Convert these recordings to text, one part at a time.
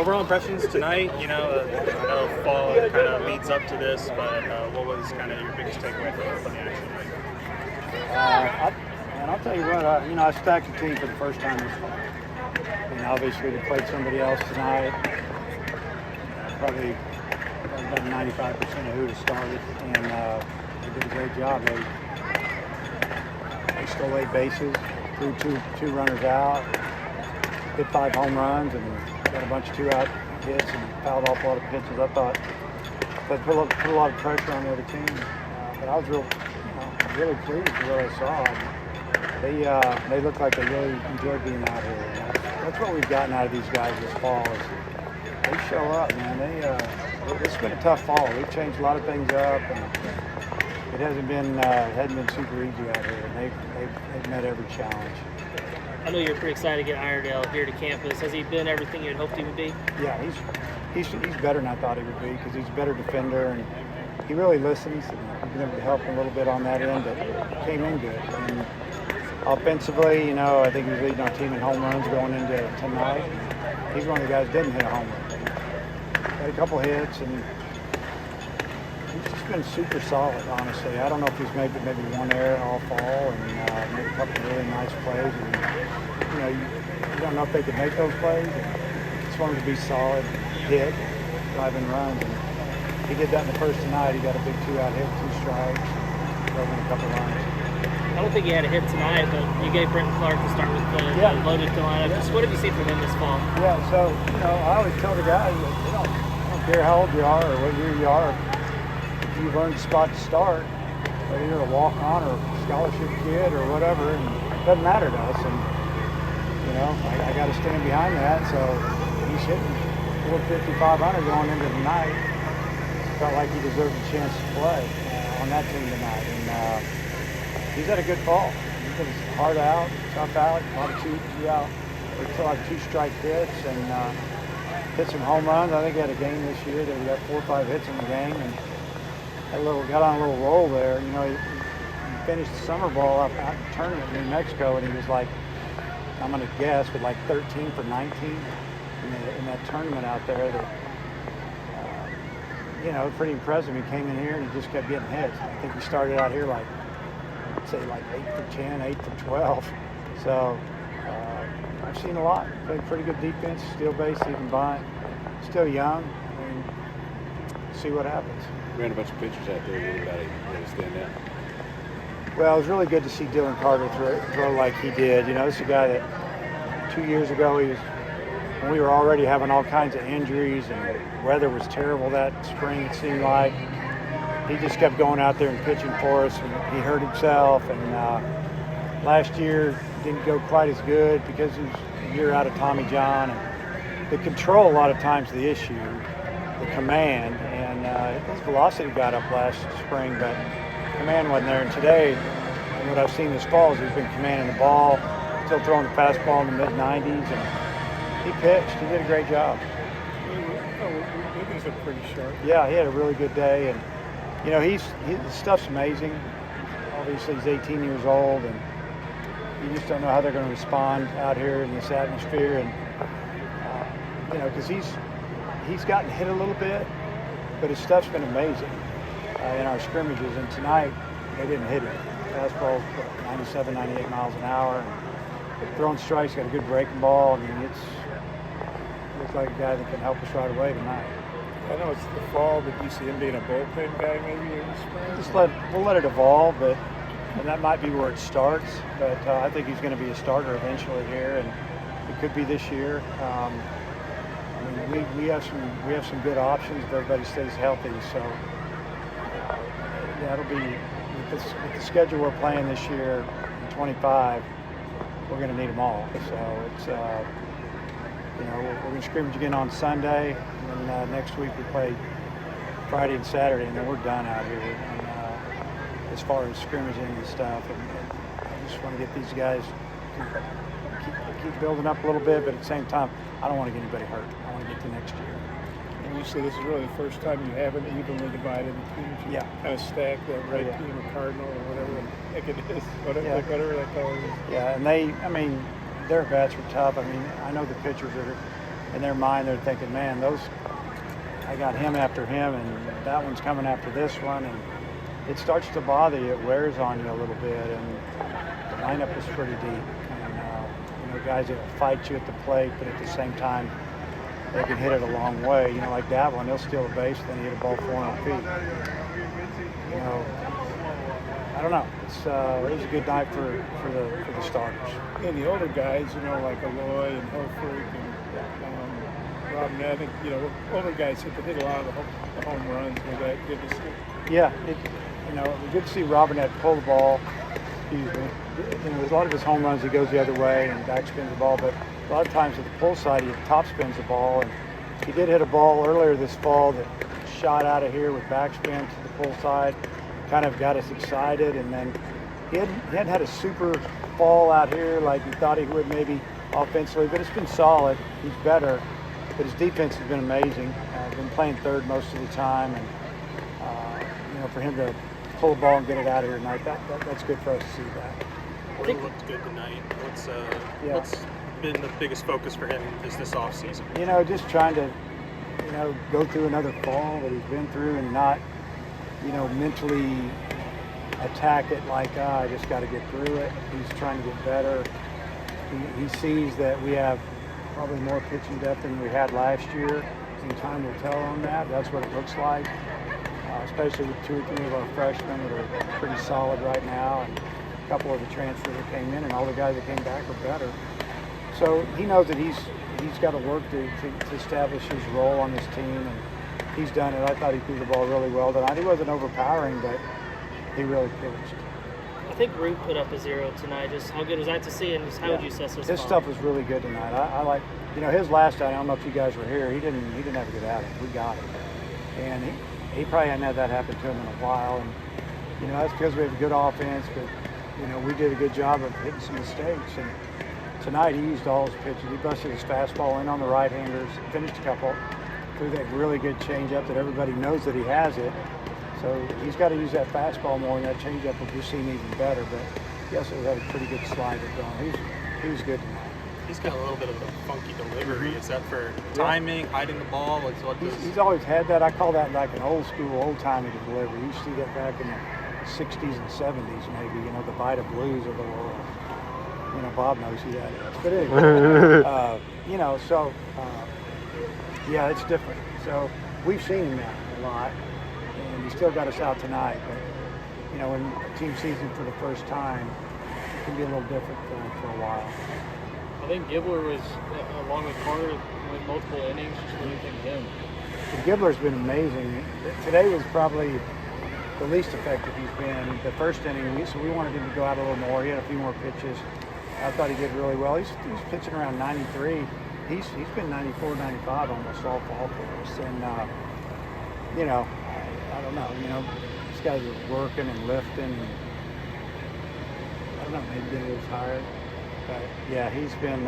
Overall impressions tonight, I know fall kind of leads up to this, but what was kind of your biggest takeaway from the action tonight? I'll tell you what, I stacked the team for the first time this fall. Obviously we played somebody else tonight, probably about 95% of who had started, and they did a great job. They stole 8 bases, threw two runners out, hit 5 home runs, and got a bunch of 2-out hits and fouled off a lot of pitches. I thought that put a lot of pressure on the other team, but I was really pleased with what I saw. They look like they really enjoyed being out here. That's what we've gotten out of these guys this fall. Is they show up, man. It's been a tough fall. We've changed a lot of things up, and it hasn't been super easy out here. And they've met every challenge. I know you're pretty excited to get Iredale here to campus. Has he been everything you had hoped he would be? Yeah, he's better than I thought he would be because he's a better defender and he really listens. And we've been able to help him a little bit on that end, but came in good. And offensively, I think he was leading our team in home runs going into tonight. He's one of the guys who didn't hit a home run. Had a couple hits, and he's just been super solid, honestly. I don't know if he's made maybe one error all fall and made a couple of really nice plays. And, you don't know if they could make those plays. And just want him to be solid, hit, driving runs. And he did that in the first tonight. He got a big 2-out hit, 2 strikes, drove in a couple runs. I don't think he had a hit tonight, but you gave Brenton Clark to start with the loaded lineup. Just what have you seen from him this fall? Yeah, so, I always tell the guys, I don't care how old you are or what year you are, if you've earned a spot to start, whether you're a walk-on or a scholarship kid or whatever, and it doesn't matter to us. And, I got to stand behind that, so he's hitting 450, 500 going into tonight. Felt like he deserved a chance to play on that team tonight. And, he's had a good fall. He's been hard out, tough out, a lot of 2-out, or 2-strike hits, and hit some home runs. I think he had a game this year that he got 4 or 5 hits in the game, and got on a little roll there. He finished the summer ball up out in the tournament in New Mexico, and he was like, I'm going to guess, with like 13 for 19 in that tournament out there. That, pretty impressive. He came in here and he just kept getting hits. I think he started out here like 8 for 10, 8 for 12. So I've seen a lot. Played pretty good defense, steal base, even bunt. Still young. See what happens. Ran a bunch of pitchers out there. Anybody really stand out? Well, it was really good to see Dylan Carter throw like he did. This is a guy that 2 years ago when we were already having all kinds of injuries and weather was terrible that spring, it seemed like. He just kept going out there and pitching for us, and he hurt himself. And last year didn't go quite as good because he was a year out of Tommy John. And the control, a lot of times, the issue, the command, and his velocity got up last spring, but command wasn't there. And today, what I've seen this fall is he's been commanding the ball, still throwing the fastball in the mid-90s, and he pitched. He did a great job. Wiggins looked pretty sharp. Yeah, he had a really good day, and his stuff's amazing. Obviously, he's 18 years old, and you just don't know how they're going to respond out here in this atmosphere. And because he's gotten hit a little bit, but his stuff's been amazing in our scrimmages. And tonight, they didn't hit him. Fastball's 97, 98 miles an hour. And throwing strikes, got a good breaking ball. It looks like a guy that can help us right away tonight. I know it's the fall, but do you see him being a bullpen guy maybe in the spring? We'll let it evolve, and that might be where it starts. But I think he's going to be a starter eventually here, and it could be this year. We have some good options if everybody stays healthy. So it'll be with the schedule we're playing this year in 25. We're going to need them all. So it's we're going to scrimmage again on Sunday, and then next week we play Friday and Saturday, and then we're done out here. And, as far as scrimmaging and stuff, and I just want to get these guys keep building up a little bit, but at the same time, I don't want to get anybody hurt. I want to get to next year. And you say this is really the first time you haven't evenly divided the teams. You kind of stack that red team or cardinal or whatever the heck it is, whatever that color is. Yeah, and their bats are tough. I know the pitchers are in their mind they're thinking, man, I got him after him, and that one's coming after this one, and it starts to bother you. It wears on you a little bit, and the lineup is pretty deep. And guys that fight you at the plate, but at the same time they can hit it a long way. Like that one, he'll steal a base, then he hit a ball 400 feet. I don't know. It was a good night for the starters. And the older guys, like Aloy and Hofert and Robinette, older guys that hit a lot of the home runs. Was that good to see? Yeah, it was good to see Robinette pull the ball. Excuse me. There's a lot of his home runs, he goes the other way and backspins the ball, but a lot of times at the pull side, he top spins the ball. And he did hit a ball earlier this fall that shot out of here with backspin to the pull side. Kind of got us excited, and then he hadn't had a super fall out here like he thought he would maybe offensively, but it's been solid. He's better, but his defense has been amazing. Been playing third most of the time, and for him to pull the ball and get it out of here tonight, that's good for us to see that. What looked good tonight? What's been the biggest focus for him this off season? Just trying to go through another fall that he's been through and not mentally attack it like, I just got to get through it. He's trying to get better. He sees that we have probably more pitching depth than we had last year, and time will tell on that. That's what it looks like, especially with 2 or 3 of our freshmen that are pretty solid right now, and a couple of the transfers that came in, and all the guys that came back are better. So he knows that he's got to work to establish his role on this team, and he's done it. I thought he threw the ball really well tonight. He wasn't overpowering, but he really pitched. I think Root put up a 0 tonight. Just how good was that to see, and just how would you assess his stuff was really good tonight. I like, his last outing, I don't know if you guys were here, he didn't have a good outing. We got him. And he probably hadn't had that happen to him in a while. And, that's because we have a good offense, but, we did a good job of hitting some mistakes. And tonight he used all his pitches. He busted his fastball in on the right-handers, finished a couple, threw that really good changeup that everybody knows that he has it. So he's got to use that fastball more, and that changeup will just seem even better. But he also had a pretty good slider going. He was good tonight. He's got a little bit of a funky delivery. Is that for timing, hiding the ball? He's always had that. I call that like an old school, old-timey delivery. You used to see that back in the 60s and 70s maybe, the Vita Blues of the world. Bob knows who that is. But anyway, yeah, it's different. So we've seen him now a lot, and he still got us out tonight. But, when a team sees him for the first time, it can be a little different for a while. I think Gibbler was, along with Carter, went multiple innings. Just what do you think of him? Gibbler's been amazing. Today was probably the least effective he's been. The first inning, so we wanted him to go out a little more. He had a few more pitches. I thought he did really well. He's pitching around 93. He's been 94, 95 almost all fall for us. And, I don't know. These guys are working and lifting. And, I don't know, maybe getting a little tired. But, yeah, he's been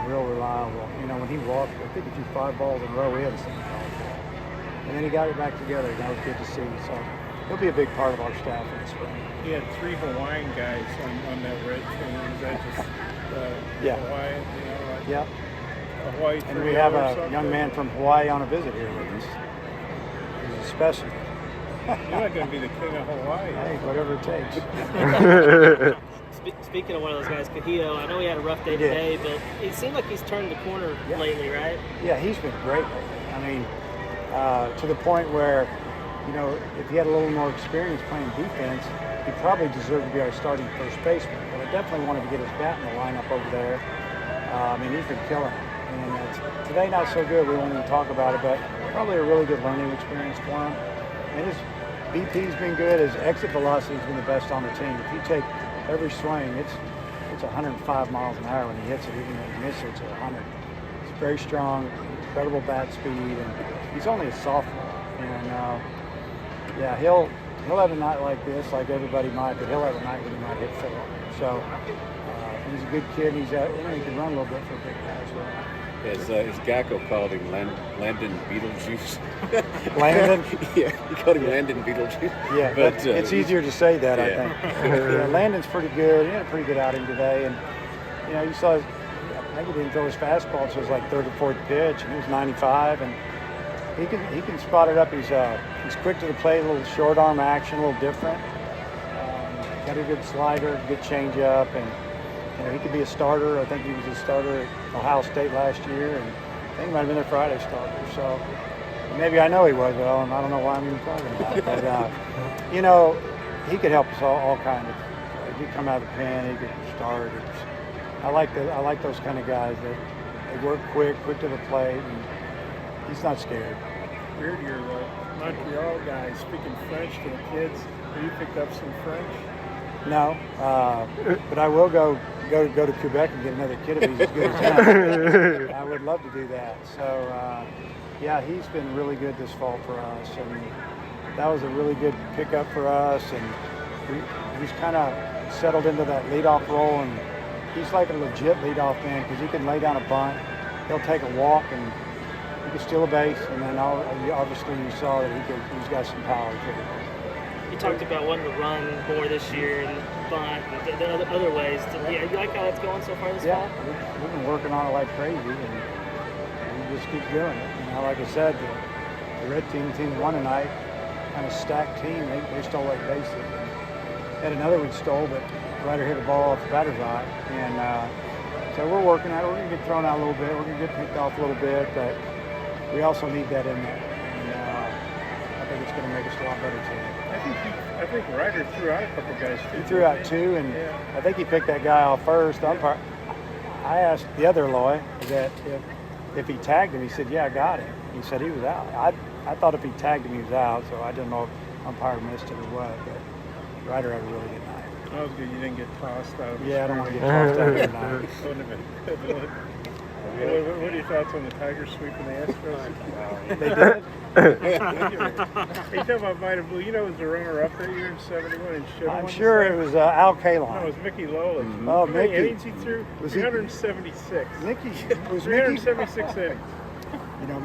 real reliable. When he walked, I think he threw 5 balls in a row. We haven't seen him. And then he got it back together. That was good to see. So he'll be a big part of our staff in the spring. He had 3 Hawaiian guys on that red team. Was that just Hawaiian? Yep. A Hawaii and we have a young man from Hawaii on a visit here with us. He's a specimen. You're not going to be the king of Hawaii. Hey, whatever it takes. Speaking of one of those guys, Cajito, I know he had a rough day today, but it seemed like he's turned the corner lately, right? Yeah, he's been great lately. I mean, to the point where, if he had a little more experience playing defense, he probably deserved to be our starting first baseman. But I definitely wanted to get his bat in the lineup over there. He's been killing it. And today, not so good. We won't even talk about it, but probably a really good learning experience for him. And his BP's been good. His exit velocity has been the best on the team. If you take every swing, it's 105 miles an hour when he hits it. Even when he misses it, it's 100. He's very strong, incredible bat speed, and he's only a sophomore. And he'll have a night like this, like everybody might, but he'll have a night when he might hit 4. So he's a good kid. He can run a little bit for a big guy as well. His Gacko called him Landon Beetlejuice. Landon? Yeah, he called him Landon Beetlejuice. Yeah, but it's easier to say that, I think. Landon's pretty good. He had a pretty good outing today. And, you saw think he didn't throw his fastball until it was like third or fourth pitch, and he was 95, and he can spot it up. He's quick to the plate, a little short arm action, a little different. Got a good slider, good changeup, and he could be a starter. I think he was a starter at Ohio State last year, and I think he might have been their Friday starter. So maybe I know he was, but I don't know why I'm even talking about it. But he could help us all kind of. He could come out of the pen, he could start. I like those kind of guys that they work quick to the plate, and he's not scared. Weird, you're the Montreal guy speaking French to the kids. Have you picked up some French? No, but I will go to Quebec and get another kid if he's as good as him. I would love to do that. So, yeah, he's been really good this fall for us, and that was a really good pickup for us. And he's kind of settled into that leadoff role, and he's like a legit leadoff man because he can lay down a bunt, he'll take a walk, and he can steal a base. And then obviously you saw that he's got some power too. You talked about wanting to run more this year and bunt and the other ways. Yeah, you like how that's going so far this fall? We've been working on it like crazy, and we just keep doing it. Like I said, the red team that won tonight, kind of stacked team. They stole like bases. Had another one stole, but Ryder hit a ball off the batter's eye, and so we're working at it. We're going to get thrown out a little bit. We're going to get picked off a little bit, but we also need that in there. And I think it's going to make us a lot better team. I think Ryder threw out a couple guys too. He threw out two, and I think he picked that guy off first. I asked the other Loy that if he tagged him. He said, "Yeah, I got him." He said he was out. I thought if he tagged him, he was out. So I didn't know if umpire missed it or what. But Ryder had a really good night. That was good. You didn't get tossed out. Yeah, I don't want to get tossed out tonight. Wouldn't have been good. What are your thoughts on the Tigers sweeping the Astros? They did. Are you talking about Vita Blue? You know, was the runner-up that year in '71 and should have I'm sure it was Al Kalon. No, it was Mickey Lolich. Oh, How many Mickey. innings he threw? Was he- 376. Mickey. Was 376 innings. Mickey. Mickey